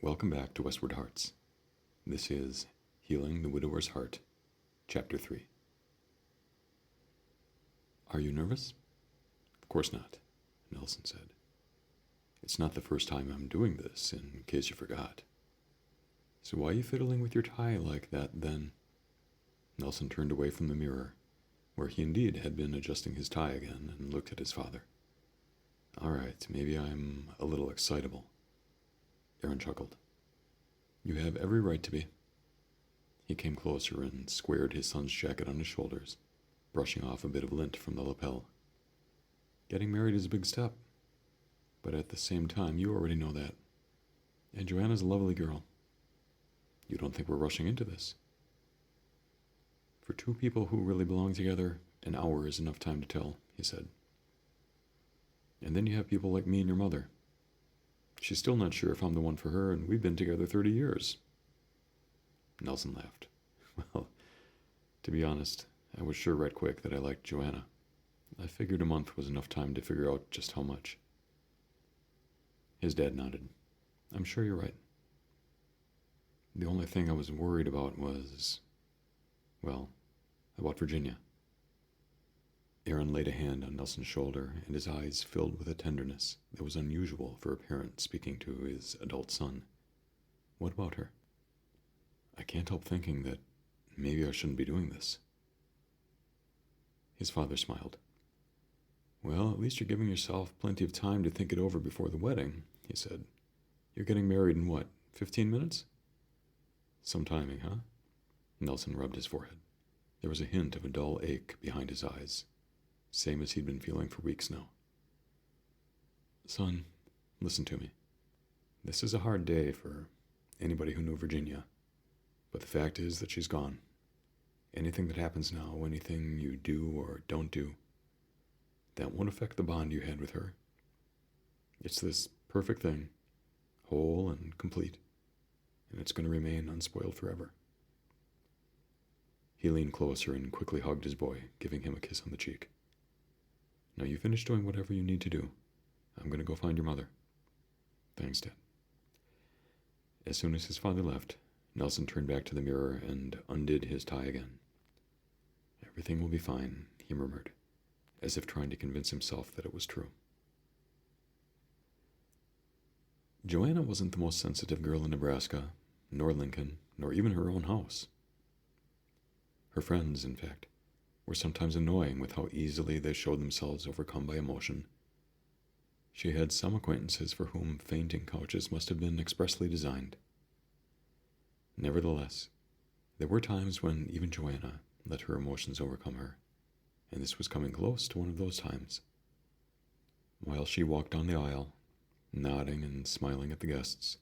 Welcome back to Westward Hearts. This is Healing the Widower's Heart, Chapter 3. Are you nervous? Of course not, Nelson said. It's not the first time I'm doing this, in case you forgot. So why are you fiddling with your tie like that, then? Nelson turned away from the mirror, where he indeed had been adjusting his tie again, and looked at his father. All right, maybe I'm a little excitable. Aaron chuckled. You have every right to be. He came closer and squared his son's jacket on his shoulders, brushing off a bit of lint from the lapel. Getting married is a big step, but at the same time, you already know that. And Johanna's a lovely girl. You don't think we're rushing into this? For two people who really belong together, an hour is enough time to tell, he said. And then you have people like me and your mother. She's still not sure if I'm the one for her, and we've been together 30 years. Nelson laughed. Well, to be honest, I was sure right quick that I liked Johanna. I figured a month was enough time to figure out just how much. His dad nodded. I'm sure you're right. The only thing I was worried about was, well, about Virginia. Aaron laid a hand on Nelson's shoulder, and his eyes filled with a tenderness that was unusual for a parent speaking to his adult son. What about her? I can't help thinking that maybe I shouldn't be doing this. His father smiled. Well, at least you're giving yourself plenty of time to think it over before the wedding, he said. You're getting married in what, 15 minutes? Some timing, huh? Nelson rubbed his forehead. There was a hint of a dull ache behind his eyes, same as he'd been feeling for weeks now. Son, listen to me. This is a hard day for anybody who knew Virginia, but the fact is that she's gone. Anything that happens now, anything you do or don't do, that won't affect the bond you had with her. It's this perfect thing, whole and complete, and it's going to remain unspoiled forever. He leaned closer and quickly hugged his boy, giving him a kiss on the cheek. Now you finish doing whatever you need to do. I'm going to go find your mother. Thanks, Dad. As soon as his father left, Nelson turned back to the mirror and undid his tie again. Everything will be fine, he murmured, as if trying to convince himself that it was true. Johanna wasn't the most sensitive girl in Nebraska, nor Lincoln, nor even her own house. Her friends, in fact, were sometimes annoying with how easily they showed themselves overcome by emotion. She had some acquaintances for whom fainting couches must have been expressly designed. Nevertheless, there were times when even Johanna let her emotions overcome her, and this was coming close to one of those times. While she walked down the aisle, nodding and smiling at the guests,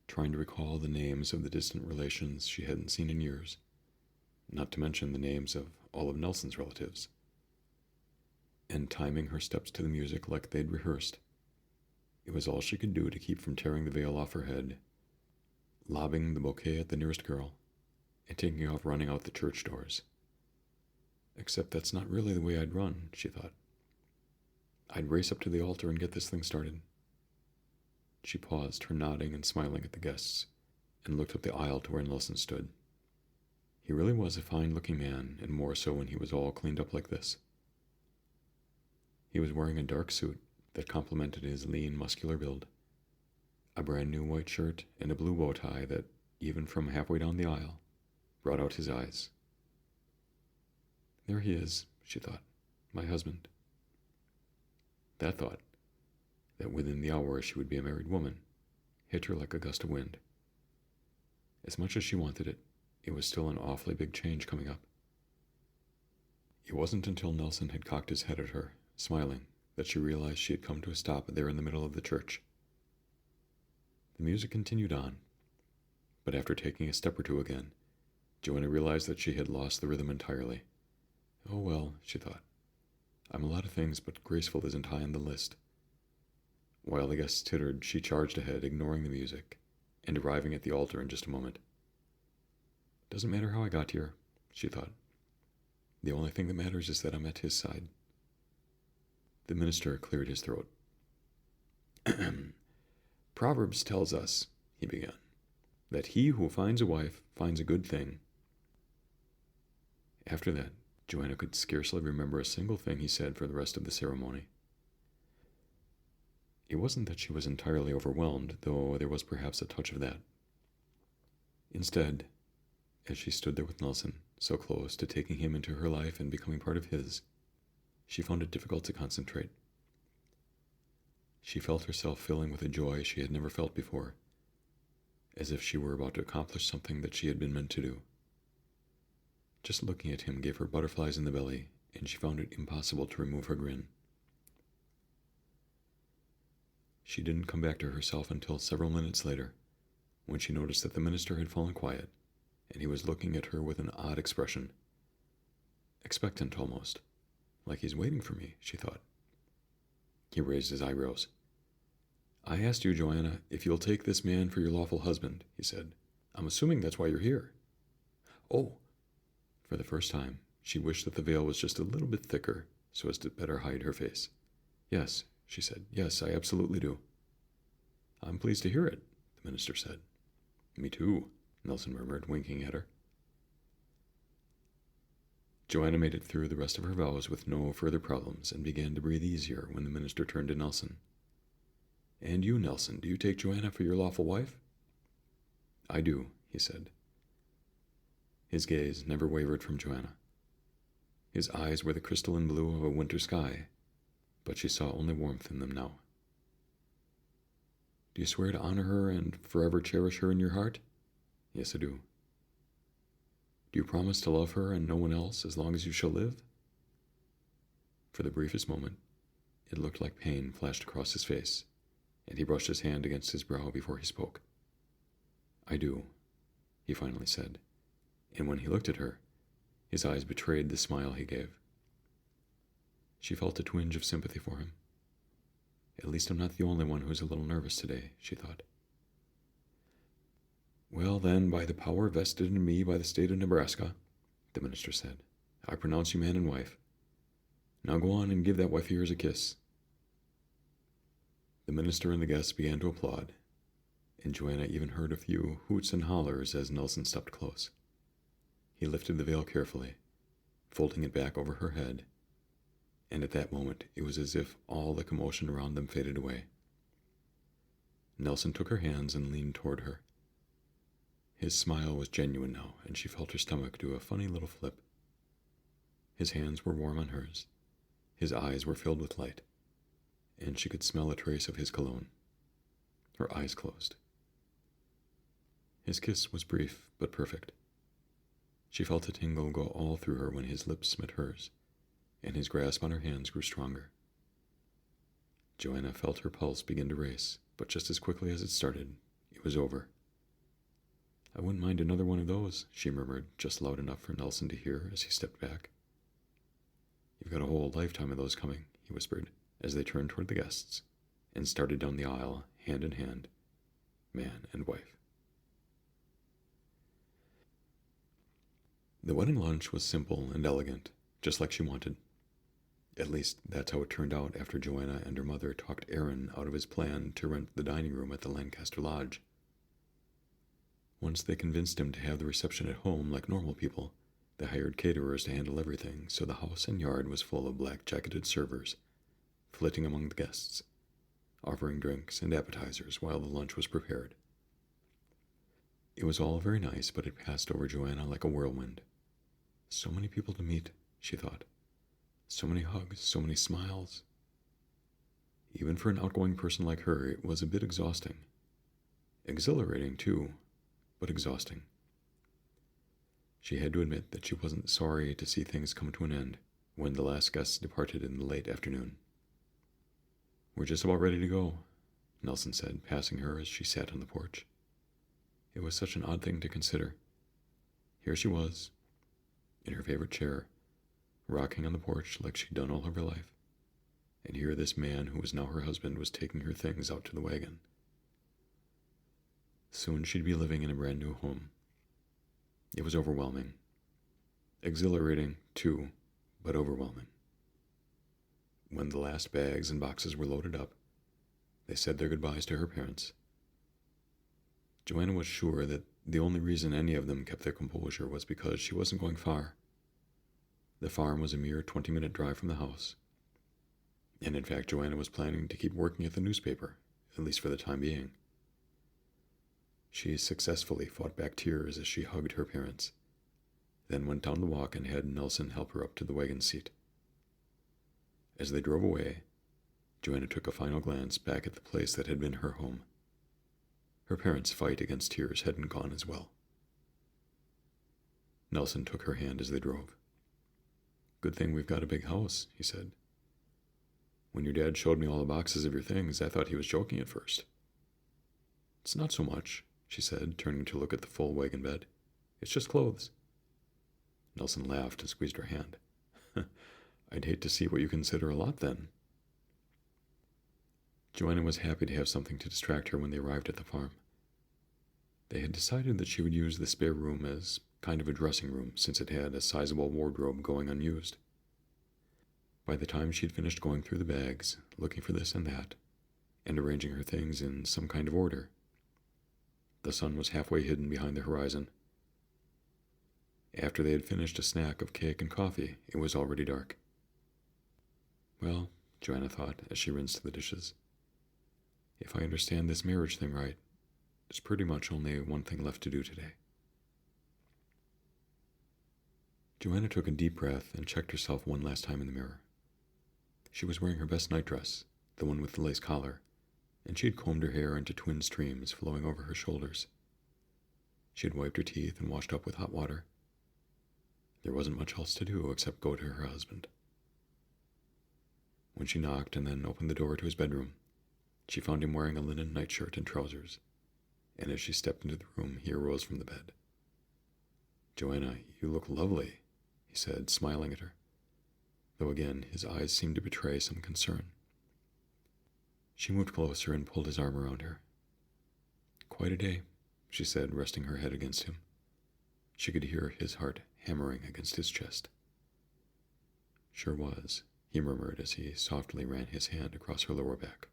trying to recall the names of the distant relations she hadn't seen in years, not to mention the names of all of Nelson's relatives, and timing her steps to the music like they'd rehearsed. It was all she could do to keep from tearing the veil off her head, lobbing the bouquet at the nearest girl, and taking off running out the church doors. Except that's not really the way I'd run, she thought. I'd race up to the altar and get this thing started. She paused, her nodding and smiling at the guests, and looked up the aisle to where Nelson stood. He really was a fine-looking man, and more so when he was all cleaned up like this. He was wearing a dark suit that complemented his lean, muscular build, a brand-new white shirt, and a blue bow tie that, even from halfway down the aisle, brought out his eyes. There he is, she thought, my husband. That thought, that within the hour she would be a married woman, hit her like a gust of wind. As much as she wanted it, it was still an awfully big change coming up. It wasn't until Nelson had cocked his head at her, smiling, that she realized she had come to a stop there in the middle of the church. The music continued on, but after taking a step or two again, Johanna realized that she had lost the rhythm entirely. Oh well, she thought. I'm a lot of things, but graceful isn't high on the list. While the guests tittered, she charged ahead, ignoring the music, and arriving at the altar in just a moment. Doesn't matter how I got here, she thought. The only thing that matters is that I'm at his side. The minister cleared his throat. Proverbs tells us, he he began, "that he who finds a wife finds a good thing." After that, Johanna could scarcely remember a single thing he said for the rest of the ceremony. It wasn't that she was entirely overwhelmed, though there was perhaps a touch of that. Instead, as she stood there with Nelson, so close to taking him into her life and becoming part of his, she found it difficult to concentrate. She felt herself filling with a joy she had never felt before, as if she were about to accomplish something that she had been meant to do. Just looking at him gave her butterflies in the belly, and she found it impossible to remove her grin. She didn't come back to herself until several minutes later, when she noticed that the minister had fallen quiet, and he was looking at her with an odd expression. Expectant almost. Like he's waiting for me, she thought. He raised his eyebrows. "I asked you, Johanna, if you'll take this man for your lawful husband," he said. "I'm assuming that's why you're here." "Oh." For the first time, she wished that the veil was just a little bit thicker, so as to better hide her face. "Yes," she said. "Yes, I absolutely do." "I'm pleased to hear it," the minister said. "Me too," Nelson murmured, winking at her. Johanna made it through the rest of her vows with no further problems and began to breathe easier when the minister turned to Nelson. "And you, Nelson, do you take Johanna for your lawful wife?" "I do," he said. His gaze never wavered from Johanna. His eyes were the crystalline blue of a winter sky, but she saw only warmth in them now. "Do you swear to honor her and forever cherish her in your heart?" "Yes, I do." "Do you promise to love her and no one else as long as you shall live?" For the briefest moment, it looked like pain flashed across his face, and he brushed his hand against his brow before he spoke. "I do," he finally said, and when he looked at her, his eyes betrayed the smile he gave. She felt a twinge of sympathy for him. "At least I'm not the only one who's a little nervous today," she thought. "Well, then, by the power vested in me by the state of Nebraska," the minister said, "I pronounce you man and wife. Now go on and give that wife of yours a kiss." The minister and the guests began to applaud, and Johanna even heard a few hoots and hollers as Nelson stepped close. He lifted the veil carefully, folding it back over her head, and at that moment it was as if all the commotion around them faded away. Nelson took her hands and leaned toward her. His smile was genuine now, and she felt her stomach do a funny little flip. His hands were warm on hers, his eyes were filled with light, and she could smell a trace of his cologne. Her eyes closed. His kiss was brief but perfect. She felt a tingle go all through her when his lips met hers, and his grasp on her hands grew stronger. Johanna felt her pulse begin to race, but just as quickly as it started, it was over. "I wouldn't mind another one of those," she murmured, just loud enough for Nelson to hear as he stepped back. "You've got a whole lifetime of those coming," he whispered, as they turned toward the guests and started down the aisle, hand in hand, man and wife. The wedding lunch was simple and elegant, just like she wanted. At least, that's how it turned out after Johanna and her mother talked Aaron out of his plan to rent the dining room at the Lancaster Lodge. Once they convinced him to have the reception at home like normal people, they hired caterers to handle everything, so the house and yard was full of black-jacketed servers, flitting among the guests, offering drinks and appetizers while the lunch was prepared. It was all very nice, but it passed over Johanna like a whirlwind. So many people to meet, she thought. So many hugs, so many smiles. Even for an outgoing person like her, it was a bit exhausting. Exhilarating, too, but exhausting. She had to admit that she wasn't sorry to see things come to an end when the last guests departed in the late afternoon. "We're just about ready to go," Nelson said, passing her as she sat on the porch. It was such an odd thing to consider. Here she was, in her favorite chair, rocking on the porch like she'd done all of her life, and here this man who was now her husband was taking her things out to the wagon. Soon she'd be living in a brand new home. It was overwhelming. Exhilarating, too, but overwhelming. When the last bags and boxes were loaded up, they said their goodbyes to her parents. Johanna was sure that the only reason any of them kept their composure was because she wasn't going far. The farm was a mere 20-minute drive from the house, and in fact Johanna was planning to keep working at the newspaper, at least for the time being. She successfully fought back tears as she hugged her parents, then went down the walk and had Nelson help her up to the wagon seat. As they drove away, Johanna took a final glance back at the place that had been her home. Her parents' fight against tears hadn't gone as well. Nelson took her hand as they drove. "Good thing we've got a big house," he said. "When your dad showed me all the boxes of your things, I thought he was joking at first." "It's not so much," she said, turning to look at the full wagon bed. "It's just clothes." Nelson laughed and squeezed her hand. "I'd hate to see what you consider a lot, then." Johanna was happy to have something to distract her when they arrived at the farm. They had decided that she would use the spare room as kind of a dressing room, since it had a sizable wardrobe going unused. By the time she had finished going through the bags, looking for this and that, and arranging her things in some kind of order, the sun was halfway hidden behind the horizon. After they had finished a snack of cake and coffee, it was already dark. Well, Johanna thought as she rinsed the dishes, if I understand this marriage thing right, there's pretty much only one thing left to do today. Johanna took a deep breath and checked herself one last time in the mirror. She was wearing her best nightdress, the one with the lace collar, and she had combed her hair into twin streams flowing over her shoulders. She had wiped her teeth and washed up with hot water. There wasn't much else to do except go to her husband. When she knocked and then opened the door to his bedroom, she found him wearing a linen nightshirt and trousers, and as she stepped into the room, he arose from the bed. "Johanna, you look lovely," he said, smiling at her, though again his eyes seemed to betray some concern. She moved closer and pulled his arm around her. "Quite a day," she said, resting her head against him. She could hear his heart hammering against his chest. "Sure was," he murmured as he softly ran his hand across her lower back.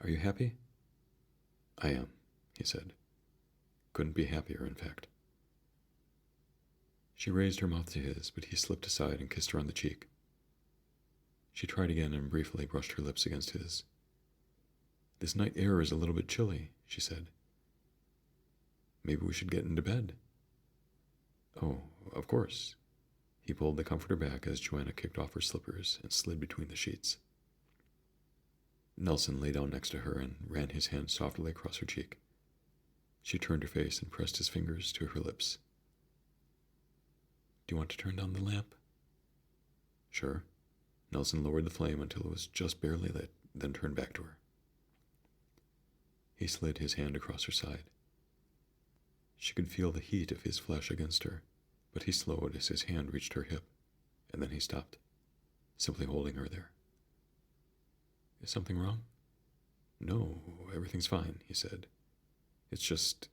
"Are you happy?" "I am," he said. "Couldn't be happier, in fact." She raised her mouth to his, but he slipped aside and kissed her on the cheek. She tried again and briefly brushed her lips against his. "This night air is a little bit chilly," she said. "Maybe we should get into bed." "Oh, of course." He pulled the comforter back as Johanna kicked off her slippers and slid between the sheets. Nelson lay down next to her and ran his hand softly across her cheek. She turned her face and pressed his fingers to her lips. "Do you want to turn down the lamp?" "Sure." Nelson lowered the flame until it was just barely lit, then turned back to her. He slid his hand across her side. She could feel the heat of his flesh against her, but he slowed as his hand reached her hip, and then he stopped, simply holding her there. "Is something wrong?" "No, everything's fine," he said. "It's just..."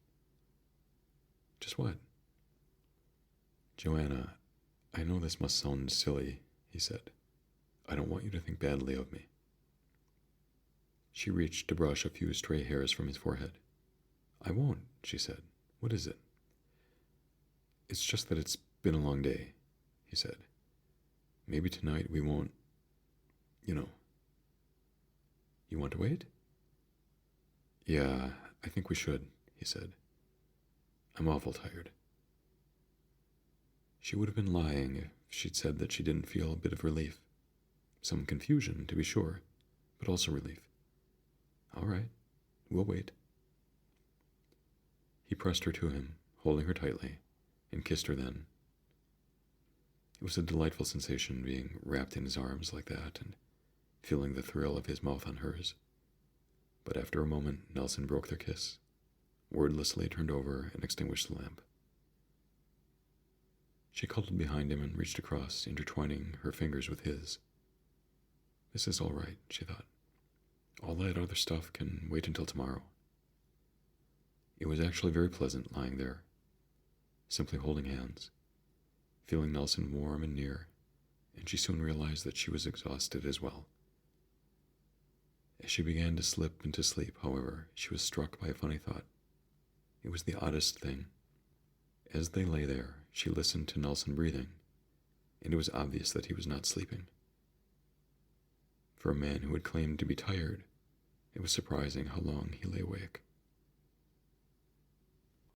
"Just what?" "Johanna, I know this must sound silly," he said. "I don't want you to think badly of me." She reached to brush a few stray hairs from his forehead. "I won't," she said. "What is it?" "It's just that it's been a long day," he said. "Maybe tonight we won't, you know." "You want to wait?" "Yeah, I think we should," he said. "I'm awful tired." She would have been lying if she'd said that she didn't feel a bit of relief. Some confusion, to be sure, but also relief. "All right, we'll wait." He pressed her to him, holding her tightly, and kissed her then. It was a delightful sensation being wrapped in his arms like that and feeling the thrill of his mouth on hers. But after a moment, Nelson broke their kiss, wordlessly turned over and extinguished the lamp. She cuddled behind him and reached across, intertwining her fingers with his. This is all right, she thought. All that other stuff can wait until tomorrow. It was actually very pleasant lying there, simply holding hands, feeling Nelson warm and near, and she soon realized that she was exhausted as well. As she began to slip into sleep, however, she was struck by a funny thought. It was the oddest thing. As they lay there, she listened to Nelson breathing, and it was obvious that he was not sleeping. For a man who had claimed to be tired, it was surprising how long he lay awake.